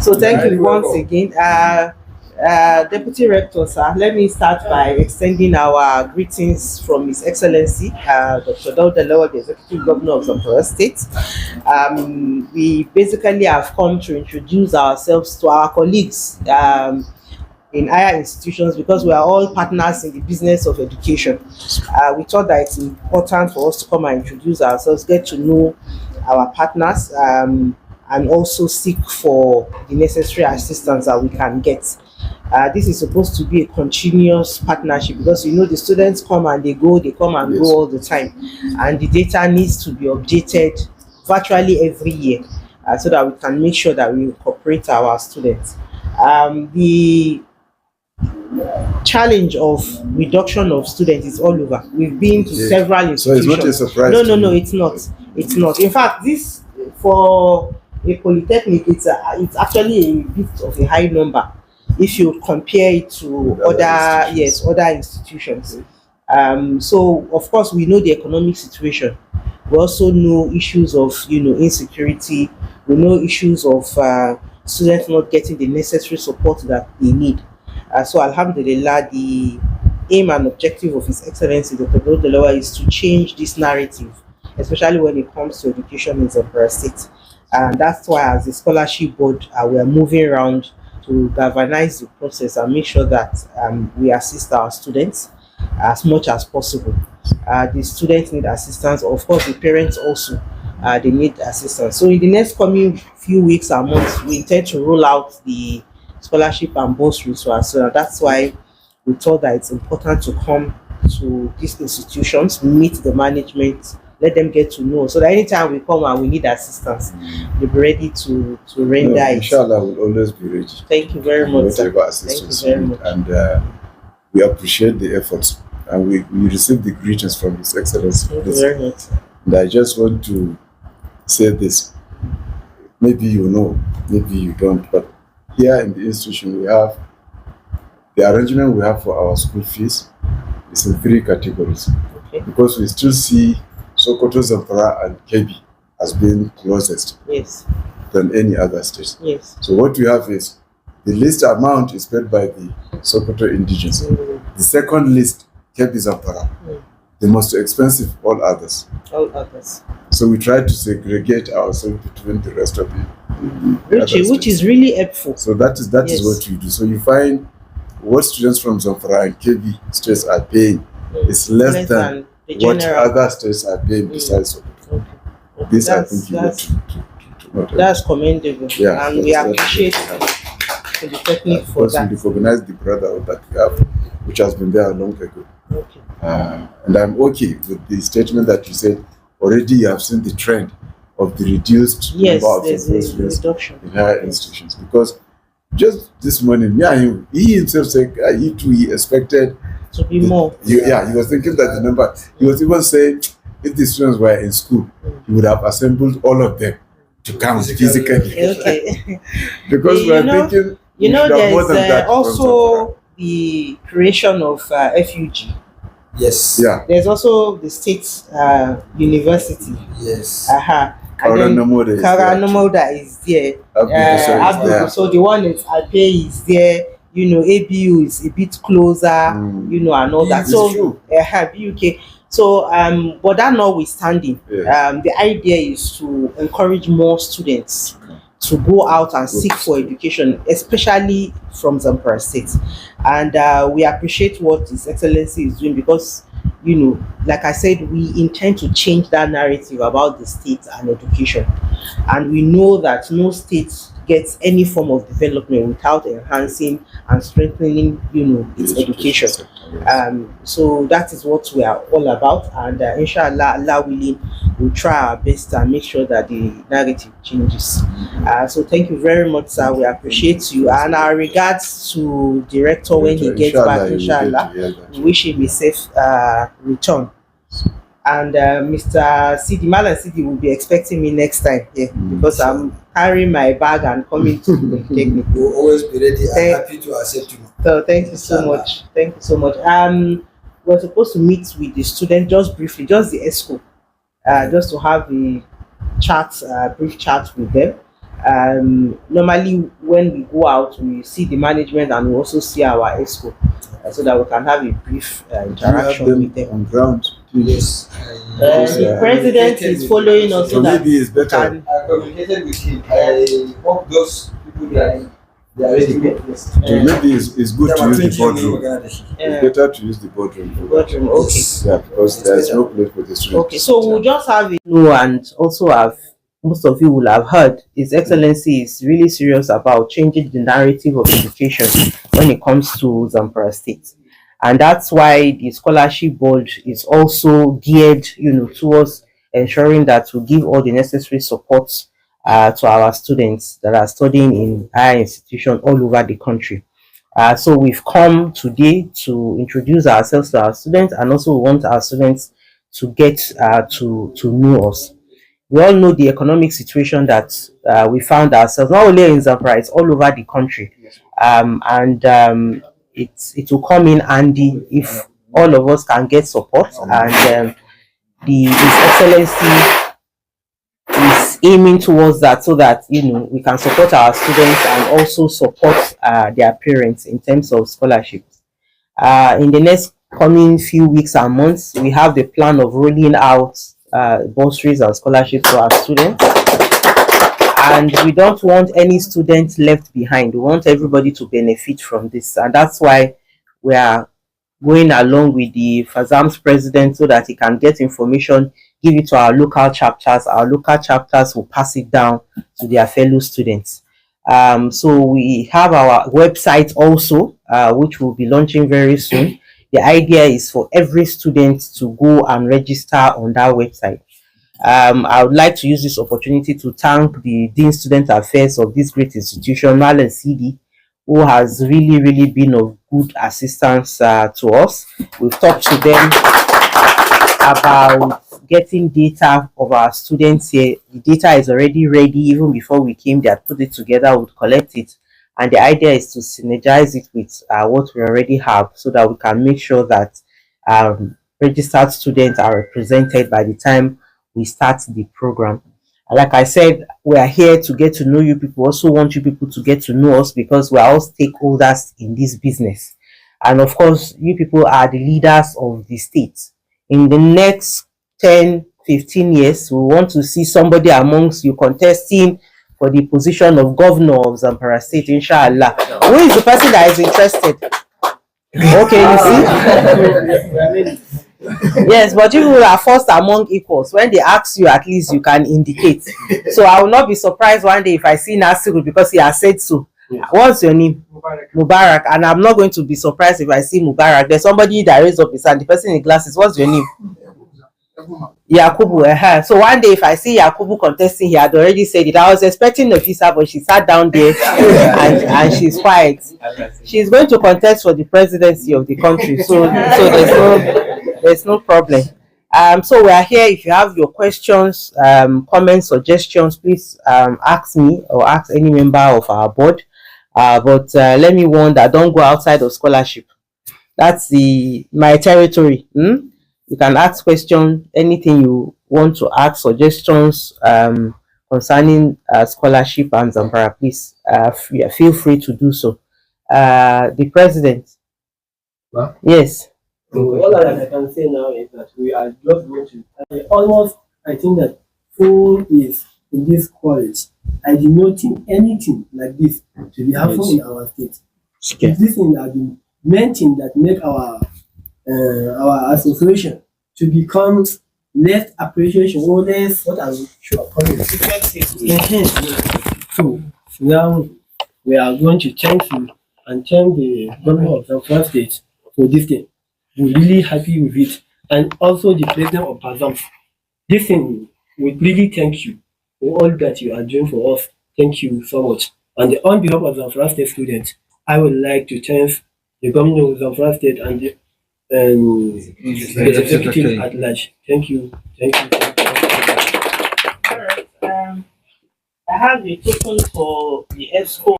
So You're thank highly you once welcome. again. Deputy Rector, sir, let me start by extending our greetings from His Excellency, Dr. Dauda Lawal, the Executive Governor of Zamfara State. We basically have come to introduce ourselves to our colleagues in higher institutions because we are all partners in the business of education. We thought that it's important for us to come and introduce ourselves, get to know our partners, and also seek for the necessary assistance that we can get. This is supposed to be a continuous partnership because you know the students come and they go, they come and go Yes. all the time, and the data needs to be updated virtually every year so that we can make sure that we incorporate our students. The challenge of reduction of students is all over. We've been to Yeah. several So it's not a institutions. surprise No, to no, no, you. it's not. It's not. In fact, this for a polytechnic, it's actually a bit of a high number if you compare it to With other other institutions. yes other institutions. So of course we know the economic situation. We also know issues of insecurity. We know issues of students not getting the necessary support that they need. So Alhamdulillah, the aim and objective of His Excellency Dr. Dodolawa is to change this narrative, especially when it comes to education in Zamfara State. And that's why, as a scholarship board, we are moving around to galvanize the process and make sure that we assist our students as much as possible. The students need assistance, of course, the parents also. They need assistance. So, in the next coming few weeks and months, we intend to roll out the scholarship and bursaries to us. So that's why we thought that it's important to come to these institutions, meet the management, let them get to know, so that anytime we come and we need assistance, they'll be ready to render No, it. inshallah, we'll always be ready. Thank you very much, sir. Whatever Thank you assistance very you need. much. And we appreciate the efforts. And we received the greetings from His Excellency. Thank you very much, sir. And I just want to say this. Maybe you know, maybe you don't, but here in the institution we have the arrangement we have for our school fees is in three categories. Okay. Because we still see Sokoto, Zamfara, and Kebbi as being closest Yes. than any other state. Yes. So what we have is the least amount is paid by the Sokoto indigenous. The second least, Kebbi, Zamfara. The most expensive, all others. All others. So we try to segregate ourselves between the rest of the other Which states. is really helpful. So that is Yes. what we do. So you find what students from Zamfara and Kebbi states are paying is less than the what general. other states are paying besides Sokoto. Okay. This I That's- think you need to note. That's commendable. Yeah, And we that's- appreciate that's- the technique for because we that. recognize the brotherhood that we have, which has been there long ago. Okay. And I'm okay with the statement that you said already you have seen the trend of the reduced Yes, number of there's those a reduction. in higher institutions. Because just this morning, he himself said he expected To be more. he was thinking that the number, he was even saying if the students were in school, he would have assembled all of them to come physically. Okay. Because we are thinking we should have more than There's that from also the creation of FUG. Yes. Zamfara. Yeah. There's also the state university. Yes. And then Karanamoda is Karanamoda is there. Abdul Abdul, so the one is Alpay is there. ABU is a bit closer. And all that. It's So true. BUK. So but that notwithstanding, the idea is to encourage more students to go out and seek for education, especially from Zamfara State. And we appreciate what His Excellency is doing because, like I said, we intend to change that narrative about the state and education. And we know that no state gets any form of development without enhancing and strengthening, its education. So that is what we are all about. And inshallah, Allah willing, we'll try our best and make sure that the narrative changes. So thank you very much, sir. We appreciate you. And our regards to Director when he gets back, inshallah. We wish him a safe return. And Mr. Sidi, Malan Sidi will be expecting me next time here because I'm carrying my bag and coming to the technique. We'll always be ready and happy to accept you. So thank you so much. Thank you so much. We're supposed to meet with the student just briefly, just the ESCO, just to have a chat, brief chat with them. Normally, when we go out, we see the management and we also see our exco, so that we can have a brief Do you have interaction them with them. on ground? Yes. The president is following us, so So that maybe it's we better. can. I communicated with him. I hope those people they are ready. Yes. So maybe it's good to use the boardroom. Bangladesh. It's better to use the boardroom. Boardroom, okay. Yeah, because there's no place for the students. Okay, so we'll just have it know, and also have, most of you will have heard, His Excellency is really serious about changing the narrative of education when it comes to Zamfara State. And that's why the scholarship board is also geared, towards ensuring that we give all the necessary support to our students that are studying in higher institutions all over the country. So we've come today to introduce ourselves to our students, and also we want our students to get to know us. We all know the economic situation that we found ourselves, not only in Zamfara, it's all over the country. And it will come in handy if all of us can get support. And His Excellency is aiming towards that, so that we can support our students and also support their parents in terms of scholarships. In the next coming few weeks and months, we have the plan of rolling out bursaries and scholarships to our students. And we don't want any student left behind. We want everybody to benefit from this. And that's why we are going along with the FAZAM's president, so that he can get information, give it to our local chapters. Our local chapters will pass it down to their fellow students. So we have our website also, which will be launching very soon. The idea is for every student to go and register on that website. I would like to use this opportunity to thank the Dean Student Affairs of this great institution, Malan CD, who has really been of good assistance to us. We've talked to them about getting data of our students here. The data is already ready. Even before we came, they had put it together, would collect it. And the idea is to synergize it with what we already have, so that we can make sure that registered students are represented by the time we start the program. Like I said, we are here to get to know you people. Also want you people to get to know us, because we are all stakeholders in this business. And of course, you people are the leaders of the state. In the next 10-15 years, we want to see somebody amongst you contesting for the position of governor of Zamfara State, inshallah. Who is the person that is interested? Okay, you see? Yes, but you are first among equals. When they ask you, at least you can indicate. So I will not be surprised one day if I see Nasiru, because he has said so. What's your name? Mubarak. And I'm not going to be surprised if I see Mubarak. There's somebody that raised up his hand, the person in glasses. What's your name? Yakubu. So one day if I see Yakubu contesting, he had already said it. I was expecting Nafisa, but she sat down there and she's quiet. She's going to contest for the presidency of the country. So there's no problem. So we are here. If you have your questions, comments, suggestions, please ask me or ask any member of our board. But let me warn that don't go outside of scholarship. That's my territory. You can ask questions, anything you want to ask, suggestions concerning scholarship and Zamfara, please feel free to do so. The president. Huh? Yes. So all that I can say now is that we are just going to I think that 4 years in this college, I did not think anything like this to be happening in our state. Okay. This thing has been main thing that make our association to become less appreciation or less what I should call it. So now we are going to thank you and thank the government of Zamfara State for this thing. We're really happy with it. And also the president of Bazam. This thing, we really thank you for all that you are doing for us. Thank you so much. And on behalf of Zamfara State students, I would like to thank the governor of Zamfara State and the executive at large. Thank you. Thank you. All right. I have a token for the ESCO.